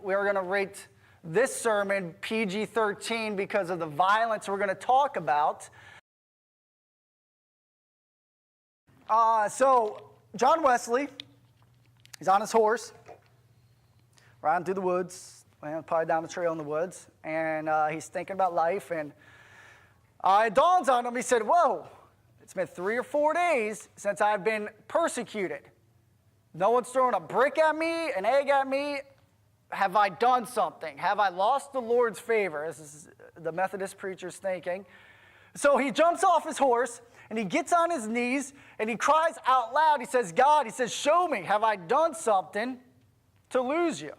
we're going to rate this sermon PG-13 because of the violence we're going to talk about. So John Wesley, he's on his horse, riding through the woods, probably down the trail in the woods, and he's thinking about life, and it dawns on him, he said, whoa, it's been 3 or 4 days since I've been persecuted. No one's throwing a brick at me, an egg at me. Have I done something? Have I lost the Lord's favor? This is the Methodist preacher's thinking. So he jumps off his horse, and he gets on his knees, and he cries out loud. He says, God, he says, show me, have I done something to lose you?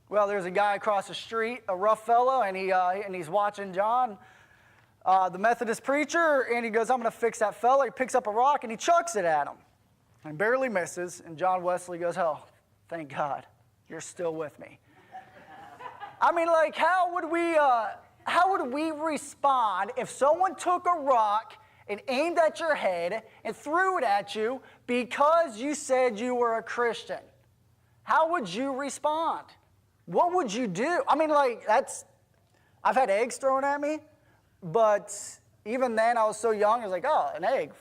Well, there's a guy across the street, a rough fellow, and he's watching John, the Methodist preacher, and he goes, I'm going to fix that fella. He picks up a rock, and he chucks it at him, and barely misses, and John Wesley goes, oh, thank God, you're still with me. I mean, like, how would we respond if someone took a rock and aimed at your head and threw it at you because you said you were a Christian? How would you respond? What would you do? I mean, like, I've had eggs thrown at me, but even then I was so young, I was like, oh, an egg,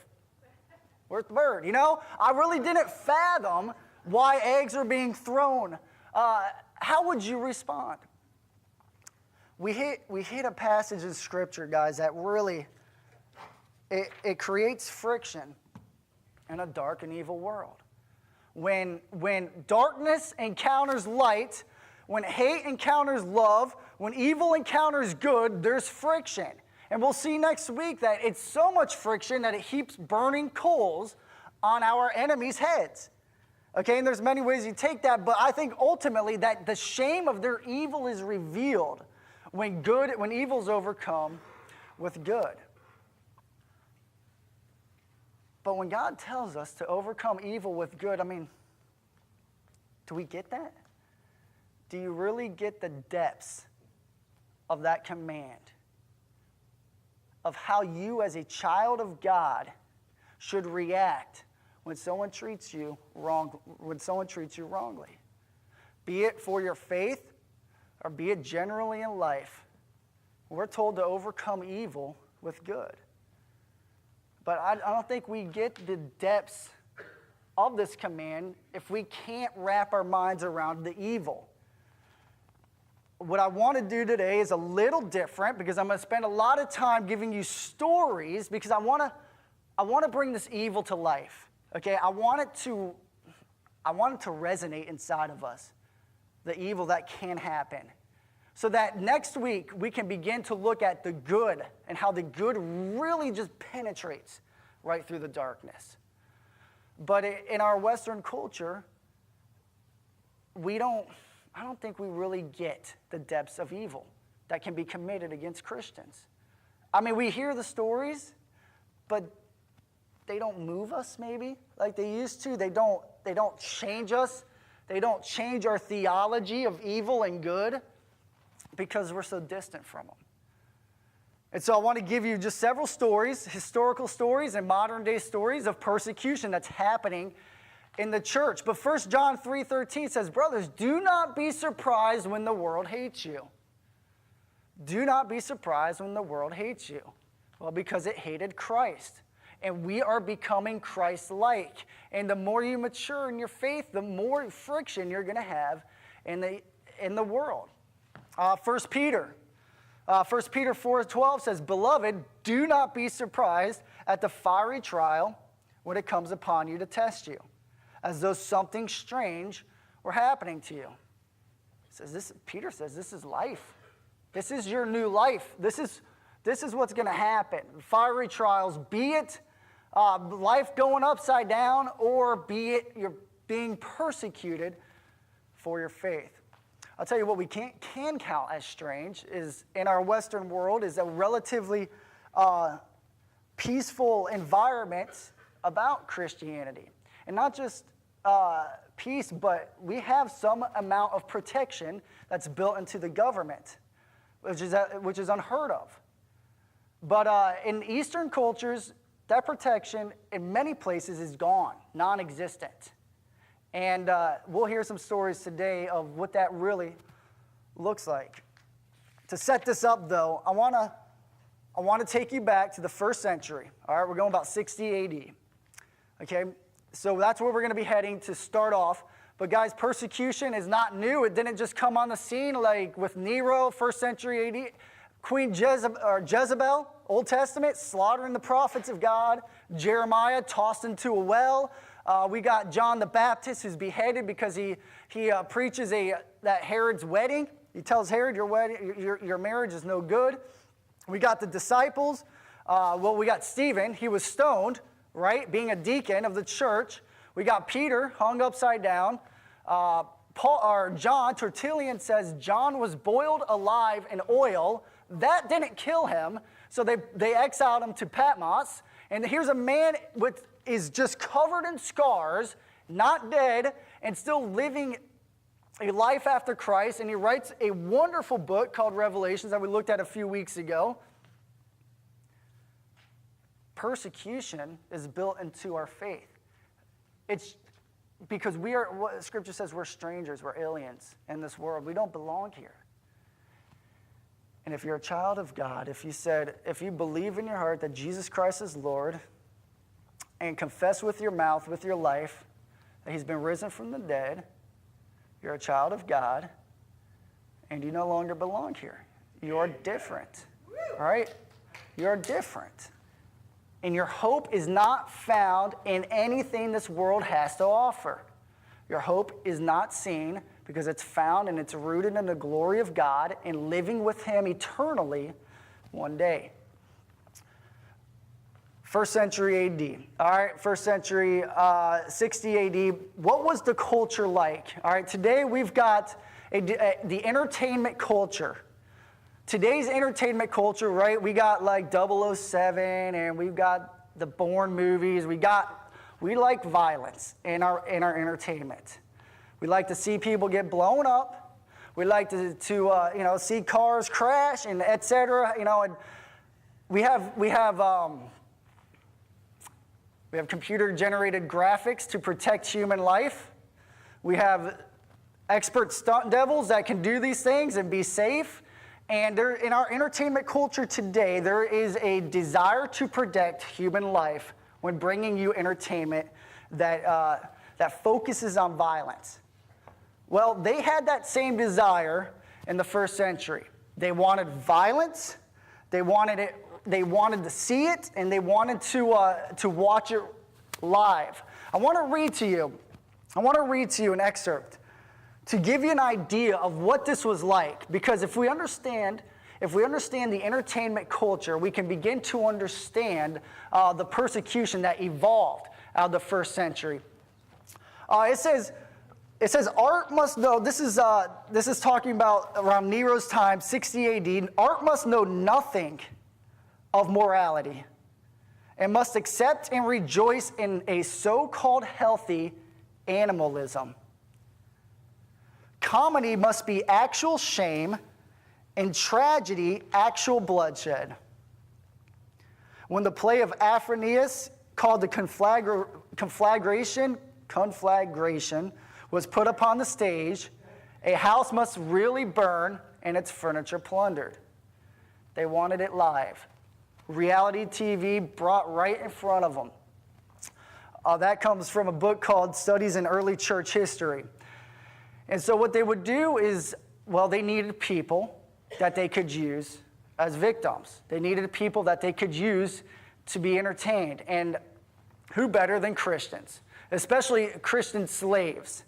where's the bird? You know, I really didn't fathom why eggs are being thrown. How would you respond? We hit a passage in Scripture, guys, that really, it creates friction in a dark and evil world. When darkness encounters light, when hate encounters love, when evil encounters good, there's friction. And we'll see next week that it's so much friction that it heaps burning coals on our enemies' heads. Okay, and there's many ways you take that, but I think ultimately that the shame of their evil is revealed when evil's overcome with good. But when God tells us to overcome evil with good, I mean, do we get that? Do you really get the depths of that command? Of how you as a child of God should react when someone treats you wrongly. Be it for your faith or be it generally in life. We're told to overcome evil with good. But I don't think we get the depths of this command if we can't wrap our minds around the evil. What I want to do today is a little different because I'm going to spend a lot of time giving you stories because I want to bring this evil to life. Okay, I want it to resonate inside of us, the evil that can happen. So that next week we can begin to look at the good and how the good really just penetrates right through the darkness. But in our Western culture, I don't think we really get the depths of evil that can be committed against Christians. I mean, we hear the stories, but they don't move us maybe like they used to. They don't change us. They don't change our theology of evil and good because we're so distant from them. And so I want to give you just several stories, historical stories and modern day stories of persecution that's happening in the church. But 1 John 3:13 says, brothers, do not be surprised when the world hates you. Do not be surprised when the world hates you. Well, because it hated Christ. And we are becoming Christ-like. And the more you mature in your faith, the more friction you're going to have in the world. 1 Peter 4:12 says, beloved, do not be surprised at the fiery trial when it comes upon you to test you, as though something strange were happening to you. Peter says this is life. This is your new life. This is what's going to happen. Fiery trials, be it life going upside down, or be it you're being persecuted for your faith. I'll tell you what we can count as strange is in our Western world is a relatively peaceful environment about Christianity. And not just peace, but we have some amount of protection that's built into the government, which is unheard of. But in Eastern cultures, that protection in many places is gone, non-existent. And we'll hear some stories today of what that really looks like. To set this up, though, I want to take you back to the first century. All right, we're going about 60 AD. Okay, so that's where we're going to be heading to start off. But guys, persecution is not new. It didn't just come on the scene like with Nero, first century AD. Queen Jezebel, Old Testament, slaughtering the prophets of God. Jeremiah tossed into a well. We got John the Baptist, who's beheaded because he preaches that Herod's wedding. He tells Herod, your marriage is no good. We got the disciples. We got Stephen. He was stoned, right, being a deacon of the church. We got Peter hung upside down. John, Tertullian says John was boiled alive in oil. That didn't kill him, so they exiled him to Patmos. And here's a man is just covered in scars, not dead, and still living a life after Christ. And he writes a wonderful book called Revelations that we looked at a few weeks ago. Persecution is built into our faith. It's because what Scripture says, we're strangers, we're aliens in this world. We don't belong here. And if you're a child of God, if you believe in your heart that Jesus Christ is Lord and confess with your mouth, with your life, that he's been risen from the dead, you're a child of God, and you no longer belong here. You are different, all right? You're different. And your hope is not found in anything this world has to offer. Your hope is not seen because it's found and it's rooted in the glory of God and living with him eternally one day. First century AD. All right, first century, 60 AD. What was the culture like? All right, today we've got the entertainment culture. Today's entertainment culture, right? We got like 007 and we've got the Bourne movies. We like violence in our entertainment. We like to see people get blown up. We like to see cars crash and etc. And we have computer-generated graphics to protect human life. We have expert stunt devils that can do these things and be safe. And in our entertainment culture today, there is a desire to protect human life when bringing you entertainment that focuses on violence. Well, they had that same desire in the first century. They wanted violence, they wanted to see it, and they wanted to watch it live. I want to read to you an excerpt to give you an idea of what this was like. Because if we understand the entertainment culture, we can begin to understand the persecution that evolved out of the first century. It says art must know. This is talking about around Nero's time, 60 AD. Art must know nothing of morality and must accept and rejoice in a so-called healthy animalism. Comedy must be actual shame, and tragedy, actual bloodshed. When the play of Aphrenius, called the conflagration, was put upon the stage, a house must really burn and its furniture plundered. They wanted it live. Reality TV brought right in front of them. That comes from a book called Studies in Early Church History. And so what they would do is, they needed people that they could use as victims. They needed people that they could use to be entertained. And who better than Christians, especially Christian slaves?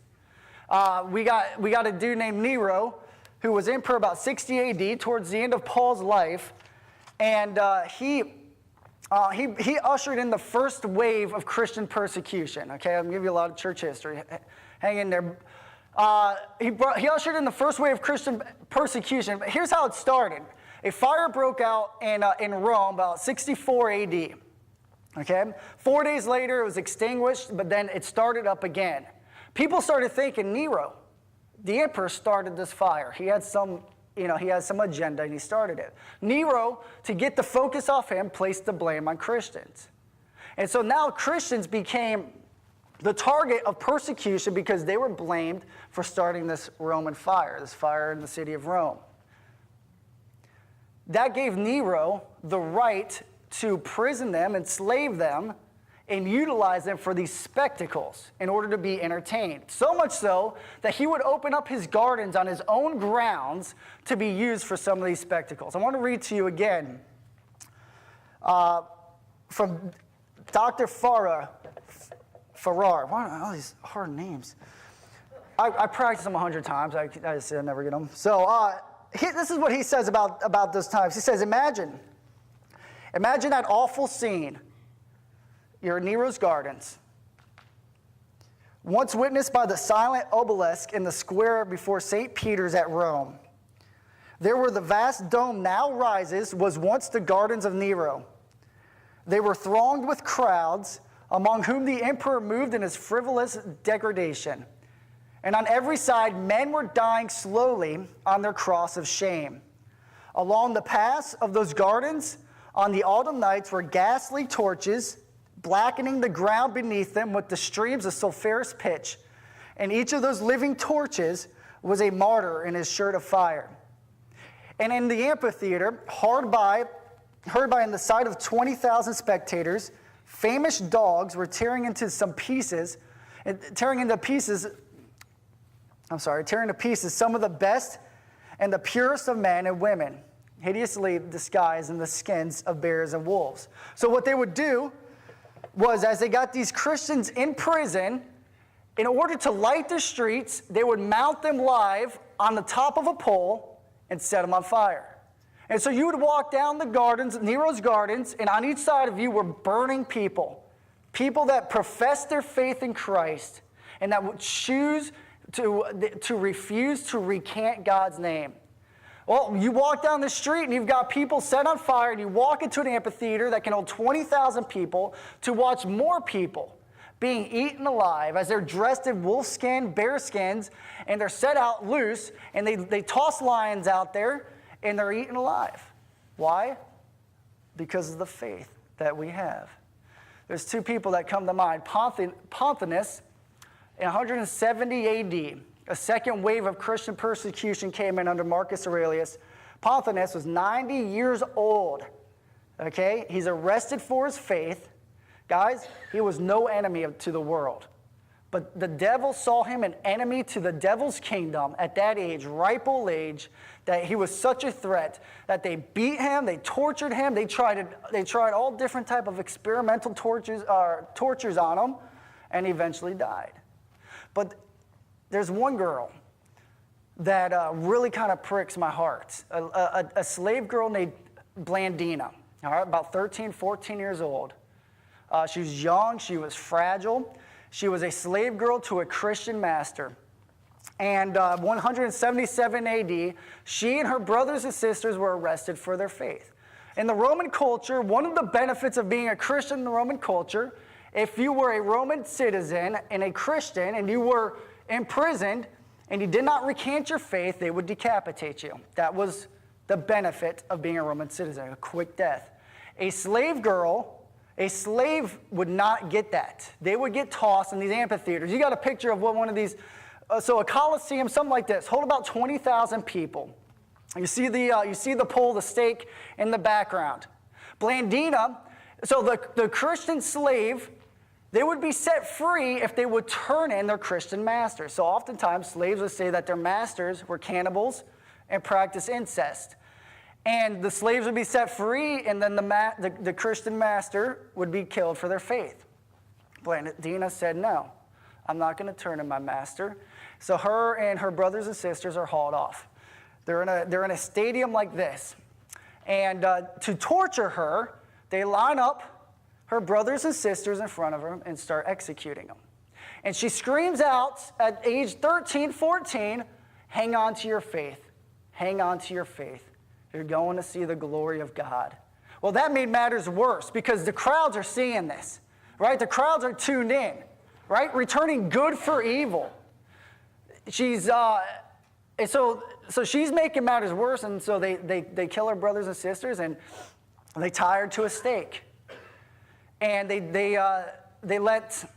We got a dude named Nero who was emperor about 60 AD, towards the end of Paul's life, and he ushered in the first wave of Christian persecution. Okay, I'm gonna give you a lot of church history. Hang in there. He ushered in the first wave of Christian persecution. But here's how it started. A fire broke out in Rome about 64 AD. Okay? 4 days later, it was extinguished, but then it started up again. People started thinking Nero, the emperor, started this fire. He had some agenda, and he started it. Nero, to get the focus off him, placed the blame on Christians. And so now Christians became the target of persecution because they were blamed for starting this Roman fire, this fire in the city of Rome. That gave Nero the right to prison them, enslave them, and utilize them for these spectacles in order to be entertained. So much so that he would open up his gardens on his own grounds to be used for some of these spectacles. I want to read to you again from Dr. Farrar. Why are all these hard names? I practice them 100 times. I just never get them. So this is what he says about those times. He says, imagine that awful scene. You're in Nero's gardens. Once witnessed by the silent obelisk in the square before St. Peter's at Rome. There where the vast dome now rises was once the gardens of Nero. They were thronged with crowds, among whom the emperor moved in his frivolous degradation. And on every side, men were dying slowly on their cross of shame. Along the paths of those gardens, on the autumn nights, were ghastly torches, blackening the ground beneath them with the streams of sulphurous pitch. And each of those living torches was a martyr in his shirt of fire. And in the amphitheater, heard by in the sight of 20,000 spectators, famished dogs were tearing to pieces some of the best and the purest of men and women, hideously disguised in the skins of bears and wolves. So what they would do was, as they got these Christians in prison, in order to light the streets, they would mount them live on the top of a pole and set them on fire. And so you would walk down the gardens, Nero's gardens, and on each side of you were burning people that professed their faith in Christ and that would choose to refuse to recant God's name. Well, you walk down the street and you've got people set on fire, and you walk into an amphitheater that can hold 20,000 people to watch more people being eaten alive as they're dressed in wolf skin, bear skins, and they're set out loose, and they toss lions out there, and they're eaten alive. Why? Because of the faith that we have. There's two people that come to mind. Pontanus, in 170 AD, a second wave of Christian persecution came in under Marcus Aurelius. Pontanus was 90 years old. Okay? He's arrested for his faith. Guys, he was no enemy to the world. But the devil saw him an enemy to the devil's kingdom at that age, ripe old age, that he was such a threat that they beat him, they tortured him, they tried all different type of experimental tortures on him, and he eventually died. But there's one girl that really kind of pricks my heart. A slave girl named Blandina, all right, about 13, 14 years old. She was young, she was fragile. She was a slave girl to a Christian master. And 177 AD, she and her brothers and sisters were arrested for their faith. In the Roman culture, one of the benefits of being a Christian in the Roman culture, if you were a Roman citizen and a Christian and you were imprisoned and you did not recant your faith, they would decapitate you. That was the benefit of being a Roman citizen, a quick death. A slave would not get that. They would get tossed in these amphitheaters. You got a picture of what one of these, so a coliseum, something like this, hold about 20,000 people. You see the pole, the stake in the background. Blandina, so the Christian slave, they would be set free if they would turn in their Christian masters. So oftentimes slaves would say that their masters were cannibals and practiced incest. And the slaves would be set free, and then the Christian master would be killed for their faith. Blandina said, no, I'm not going to turn in my master. So her and her brothers and sisters are hauled off. They're in a stadium like this. And to torture her, they line up her brothers and sisters in front of her and start executing them. And she screams out at age 13, 14, hang on to your faith. Hang on to your faith. You're going to see the glory of God. Well, that made matters worse because the crowds are seeing this, right? The crowds are tuned in, right? Returning good for evil. And so she's making matters worse, and so they kill her brothers and sisters, and they tie her to a stake. And they let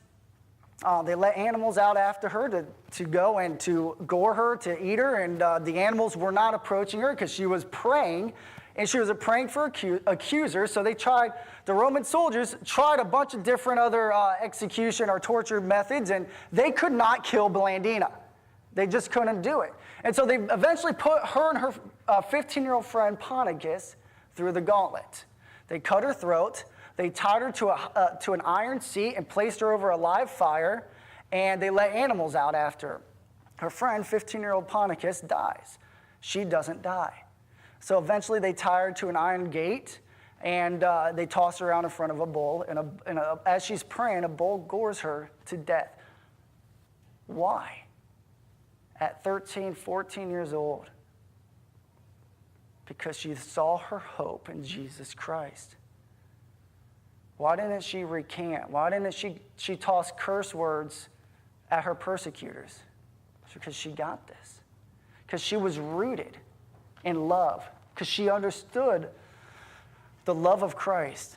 They let animals out after her to go and to gore her, to eat her, and the animals were not approaching her because she was praying, and she was praying for accusers. So the Roman soldiers tried a bunch of different other execution or torture methods, and they could not kill Blandina. They just couldn't do it. And so they eventually put her and her 15-year-old friend Ponticus through the gauntlet. They cut her throat. They tied her to an iron seat and placed her over a live fire, and they let animals out after her. Her friend, 15-year-old Ponticus, dies. She doesn't die. So eventually they tie her to an iron gate, and they toss her around in front of a bull, and as she's praying, a bull gores her to death. Why? At 13, 14 years old. Because she saw her hope in Jesus Christ. Why didn't she recant? Why didn't she toss curse words at her persecutors? It's because she got this. Because she was rooted in love. Because she understood the love of Christ.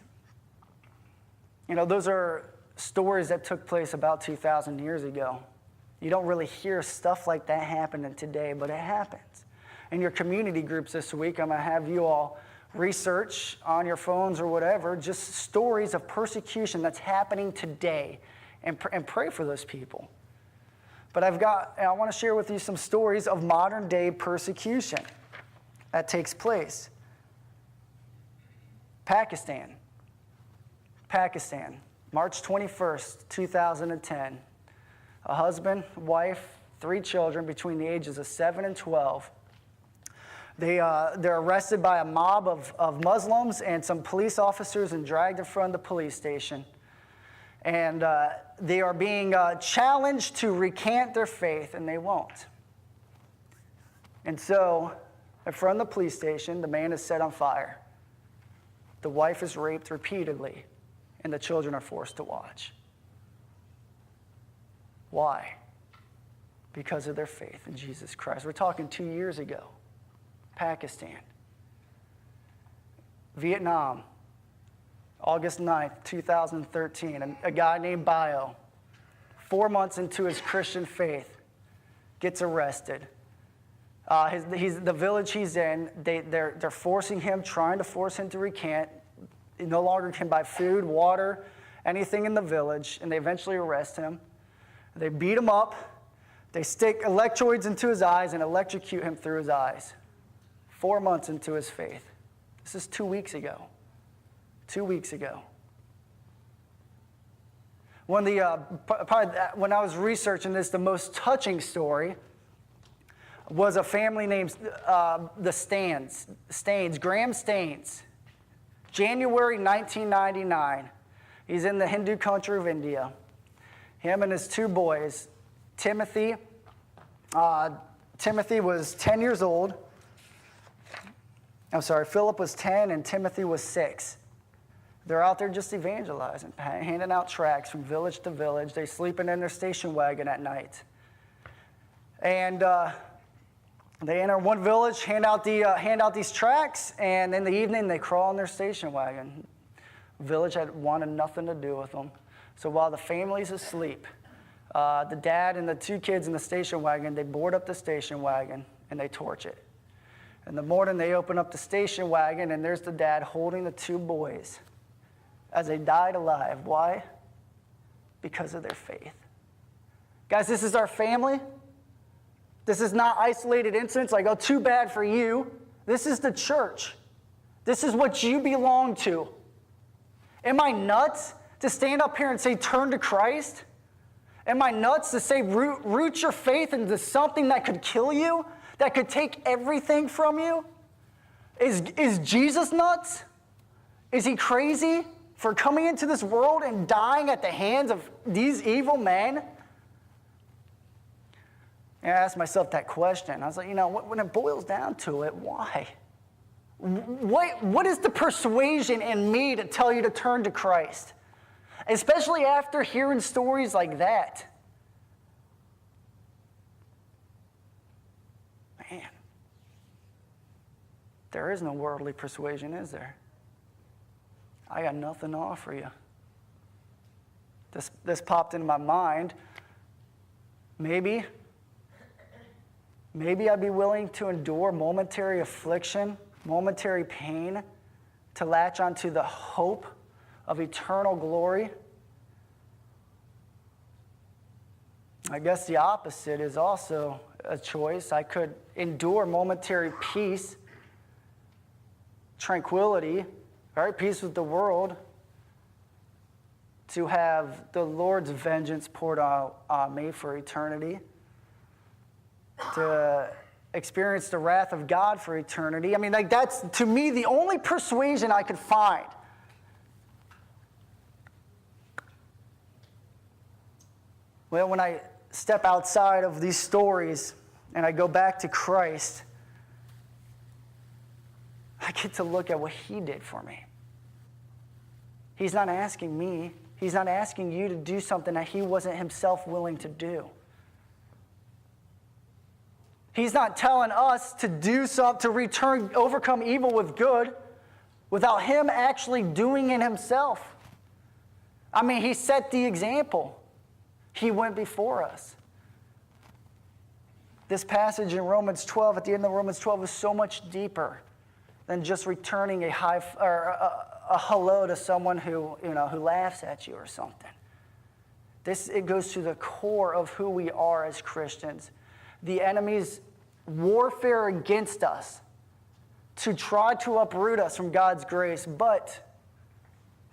You know, those are stories that took place about 2,000 years ago. You don't really hear stuff like that happening today, but it happens. In your community groups this week, I'm going to have you all research on your phones or whatever, just stories of persecution that's happening today, and pray for those people. But I want to share with you some stories of modern day persecution that takes place. Pakistan, March 21st, 2010. A husband, wife, 3 children between the ages of 7 and 12. They're arrested by a mob of Muslims and some police officers and dragged in front of the police station. And they are being challenged to recant their faith, and they won't. And so, in front of the police station, the man is set on fire. The wife is raped repeatedly, and the children are forced to watch. Why? Because of their faith in Jesus Christ. We're talking 2 years ago. Pakistan. Vietnam, August 9th, 2013. A guy named Bio, 4 months into his Christian faith, gets arrested. The village he's in, they're forcing him, trying to force him to recant. He no longer can buy food, water, anything in the village, and they eventually arrest him. They beat him up. They stick electrodes into his eyes and electrocute him through his eyes. 4 months into his faith. This is 2 weeks ago. 2 weeks ago. When I was researching this, the most touching story was a family named the Staines, Graham Staines. January 1999. He's in the Hindu country of India. Him and his 2 boys, Timothy. Timothy was 10 years old. Philip was 10 and Timothy was 6. They're out there just evangelizing, handing out tracts from village to village. They're sleeping in their station wagon at night. And they enter one village, hand out these tracts, and in the evening they crawl in their station wagon. The village had wanted nothing to do with them. So while the family's asleep, the dad and the 2 kids in the station wagon, they board up the station wagon and they torch it. In the morning, they open up the station wagon, and there's the dad holding the 2 boys as they died alive. Why? Because of their faith. Guys, this is our family. This is not isolated incidents like, oh, too bad for you. This is the church. This is what you belong to. Am I nuts to stand up here and say, turn to Christ? Am I nuts to say, root your faith into something that could kill you? That could take everything from you? Is Jesus nuts? Is he crazy for coming into this world and dying at the hands of these evil men? And I asked myself that question. I was like, when it boils down to it, why? What is the persuasion in me to tell you to turn to Christ? Especially after hearing stories like that. Man, there is no worldly persuasion, is there? I got nothing to offer you. This popped into my mind. Maybe I'd be willing to endure momentary affliction, momentary pain, to latch onto the hope of eternal glory. I guess the opposite is also a choice. I could endure momentary peace, tranquility, right? Peace with the world, to have the Lord's vengeance poured out on me for eternity, to experience the wrath of God for eternity. I mean, like, that's, to me, the only persuasion I could find. Well, when I step outside of these stories and I go back to Christ, I get to look at what he did for me. He's not asking me, he's not asking you to do something that he wasn't himself willing to do. He's not telling us to do something, to overcome evil with good, without him actually doing it himself. I mean, he set the example. He went before us. This passage in Romans 12, at the end of Romans 12, is so much deeper than just returning a hello to someone who laughs at you or something. It goes to the core of who we are as Christians. The enemy's warfare against us to try to uproot us from God's grace, but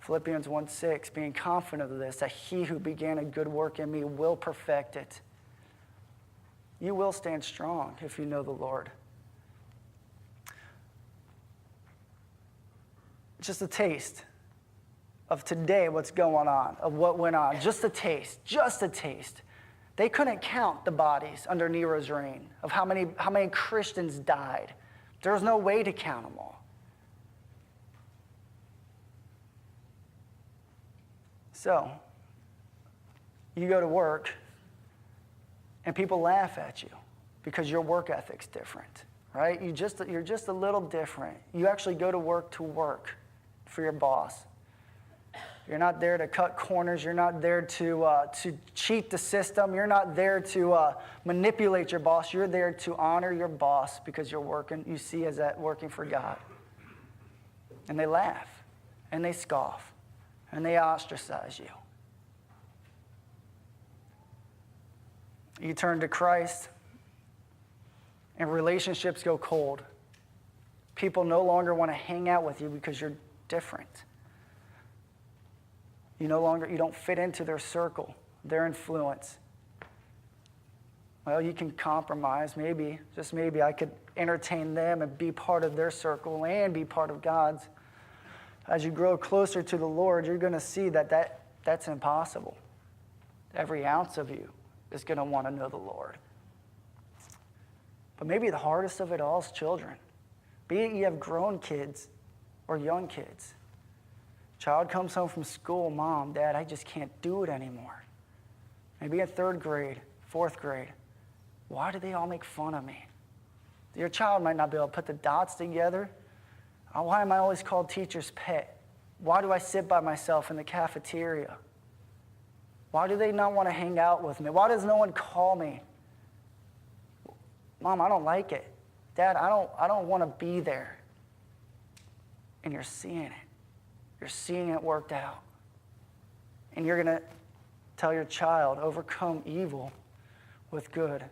Philippians 1:6, being confident of this, that he who began a good work in me will perfect it. You will stand strong if you know the Lord. Just a taste of today, what's going on, of what went on. Just a taste, just a taste. They couldn't count the bodies under Nero's reign of how many Christians died. There was no way to count them all. So, you go to work, and people laugh at you because your work ethic's different, right? You're just a little different. You actually go to work for your boss. You're not there to cut corners. You're not there to cheat the system. You're not there to manipulate your boss. You're there to honor your boss because you're working, you see as that working for God. And they laugh, and they scoff, and they ostracize you. You turn to Christ, and relationships go cold. People no longer want to hang out with you because you're different. You don't fit into their circle, their influence. Well, you can compromise, maybe, just maybe I could entertain them and be part of their circle and be part of God's. As you grow closer to the Lord, you're going to see that's impossible. Every ounce of you is going to want to know the Lord. But maybe the hardest of it all is children. Be it you have grown kids or young kids. Child comes home from school, Mom, Dad, I just can't do it anymore. Maybe in 3rd grade, 4th grade. Why do they all make fun of me? Your child might not be able to put the dots together. Why am I always called teacher's pet? Why do I sit by myself in the cafeteria? Why do they not want to hang out with me? Why does no one call me? Mom, I don't like it. Dad, I don't want to be there. And you're seeing it. You're seeing it worked out. And you're going to tell your child, overcome evil with good.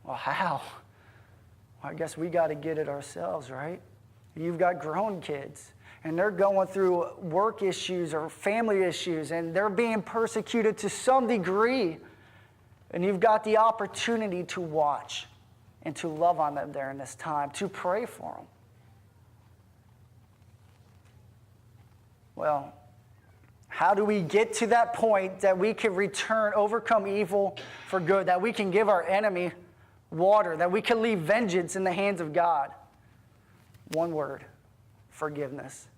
Well, how? Well, I guess we got to get it ourselves, right? You've got grown kids, and they're going through work issues or family issues, and they're being persecuted to some degree. And you've got the opportunity to watch and to love on them during this time, to pray for them. Well, how do we get to that point that we can overcome evil for good, that we can give our enemy water, that we can leave vengeance in the hands of God? One word: forgiveness.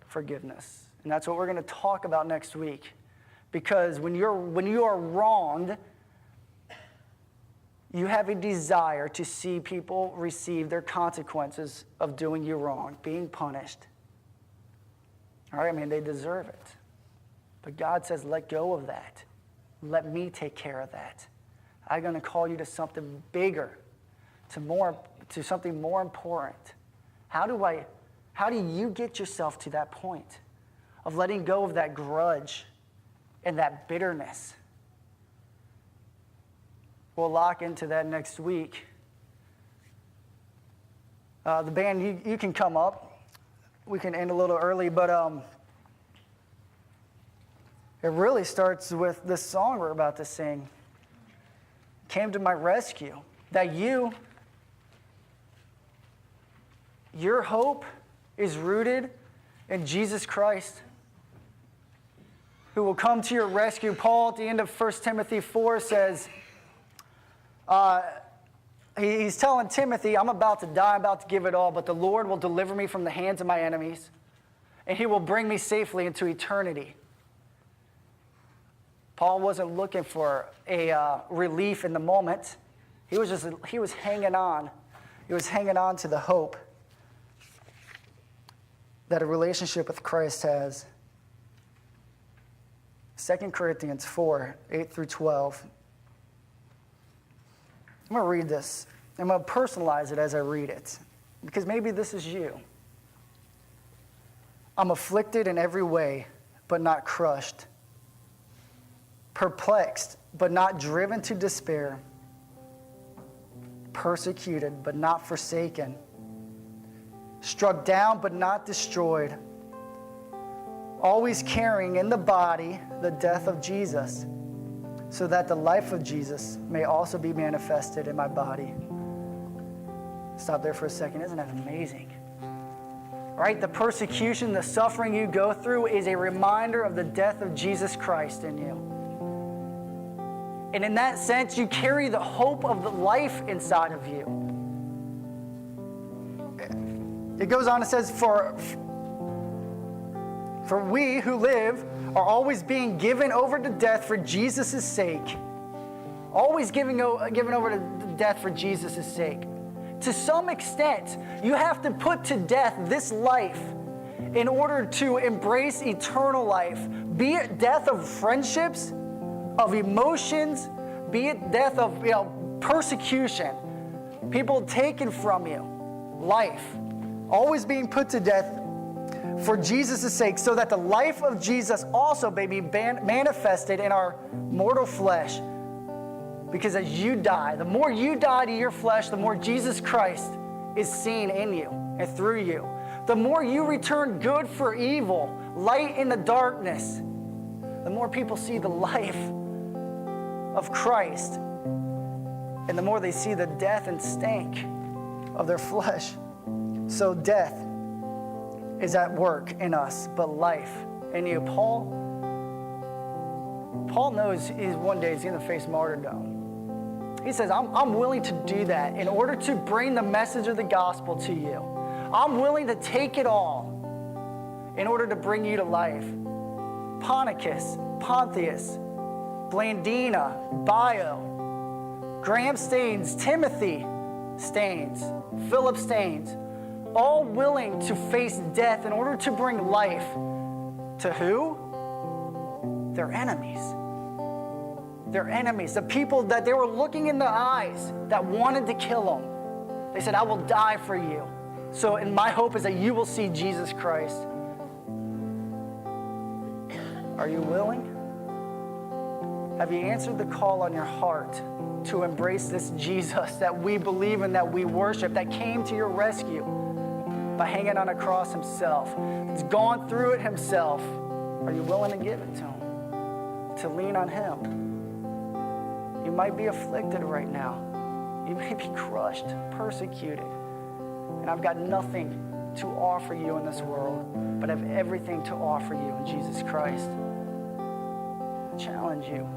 Forgiveness. And that's what we're going to talk about next week. Because when you are wronged, you have a desire to see people receive their consequences of doing you wrong, being punished. All right, I mean, they deserve it. But God says, let go of that. Let me take care of that. I'm going to call you to something bigger, to something more important. How do you get yourself to that point of letting go of that grudge and that bitterness? We'll lock into that next week. The band, you can come up. We can end a little early, but it really starts with this song we're about to sing. Came to my rescue. That your hope is rooted in Jesus Christ, who will come to your rescue. Paul, at the end of 1 Timothy 4, says, he's telling Timothy, I'm about to die, I'm about to give it all, but the Lord will deliver me from the hands of my enemies, and he will bring me safely into eternity. Paul wasn't looking for a relief in the moment. He was hanging on. He was hanging on to the hope that a relationship with Christ has. 2 Corinthians 4, 8 through 12. I'm going to read this. I'm going to personalize it as I read it, because maybe this is you. I'm afflicted in every way, but not crushed. Perplexed, but not driven to despair. Persecuted, but not forsaken. Struck down, but not destroyed. Always carrying in the body the death of Jesus, so that the life of Jesus may also be manifested in my body. Stop there for a second. Isn't that amazing? Right? The persecution, the suffering you go through is a reminder of the death of Jesus Christ in you. And in that sense, you carry the hope of the life inside of you. It goes on, it says, For we who live are always being given over to death for Jesus' sake. Always given over to death for Jesus' sake. To some extent, you have to put to death this life in order to embrace eternal life. Be it death of friendships, of emotions, be it death of persecution, people taken from you, life. Always being put to death for Jesus' sake, so that the life of Jesus also may be manifested in our mortal flesh. Because as you die, the more you die to your flesh, the more Jesus Christ is seen in you and through you. The more you return good for evil, light in the darkness, the more people see the life of Christ, and the more they see the death and stank of their flesh. So death is at work in us, but life in you. Paul knows one day he's going to face martyrdom. He says, I'm willing to do that in order to bring the message of the gospel to you. I'm willing to take it all in order to bring you to life. Ponticus, Pontius, Blandina, Bio, Graham Staines, Timothy Staines, Philip Staines, all willing to face death in order to bring life to who? Their enemies. Their enemies, the people that they were looking in the eyes that wanted to kill them. They said, I will die for you. So, and my hope is that you will see Jesus Christ. Are you willing? Have you answered the call on your heart to embrace this Jesus that we believe in, that we worship, that came to your rescue by hanging on a cross himself? He's gone through it himself. Are you willing to give it to him? To lean on him? You might be afflicted right now. You may be crushed, persecuted. And I've got nothing to offer you in this world, but I have everything to offer you in Jesus Christ. I challenge you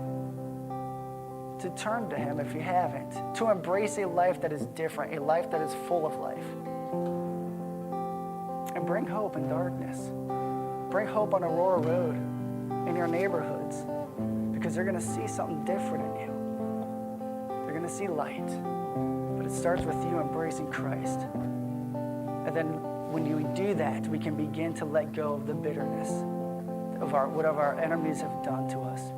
to turn to him if you haven't, to embrace a life that is different, a life that is full of life. And bring hope in darkness. Bring hope on Aurora Road, in your neighborhoods, because they're going to see something different in you. They're going to see light. But it starts with you embracing Christ. And then when you do that, we can begin to let go of the bitterness, of whatever our enemies have done to us.